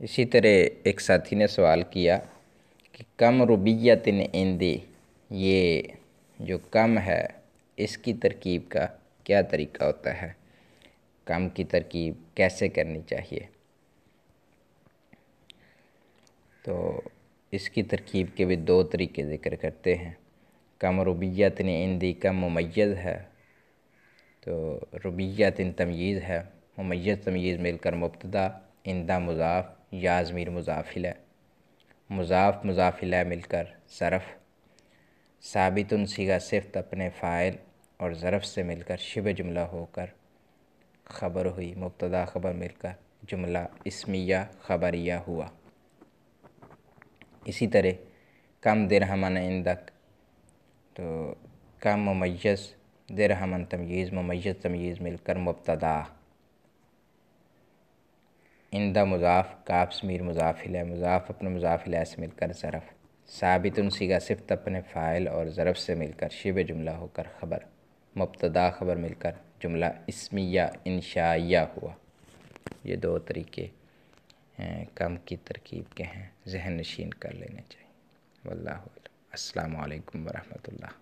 اسی طرح ایک ساتھی نے سوال کیا کہ کم ربیت عندی، یہ جو کم ہے اس کی ترکیب کا کیا طریقہ ہوتا ہے، کم کی ترکیب کیسے کرنی چاہیے؟ تو اس کی ترکیب کے بھی دو طریقے ذکر کرتے ہیں۔ کم ربیت عندی کم ممیز ہے، تو ربیت تمییز ہے، ممیز تمییز مل کر مبتدا، عندہ مضاف، یا ضمیر مضاف الیہ، مضاف مضاف الیہ مل کر ظرف، ثابت صیغہ صفت اپنے فاعل اور ظرف سے مل کر شبہ جملہ ہو کر خبر ہوئی، مبتدا خبر مل کر جملہ اسمیہ خبریہ ہوا۔ اسی طرح کم درہمن عندک، تو کم ممیز، درہمن تمییز، ممیز تمییز مل کر مبتدا، عندہ مضاف، کاف ضمیر مضاف الیہ، مضاف اپنے مضاف الیہ سے مل کر ظرف، ثابت صیغہ صفت اپنے فاعل اور ظرف سے مل کر شبہ جملہ ہو کر خبر، مبتدا خبر مل کر جملہ اسمیہ انشائیہ ہوا۔ یہ دو طریقے کم کی ترکیب کے ہیں، ذہن نشین کر لینے چاہیے۔ واللہ اعلم۔ السلام علیکم ورحمۃ اللہ۔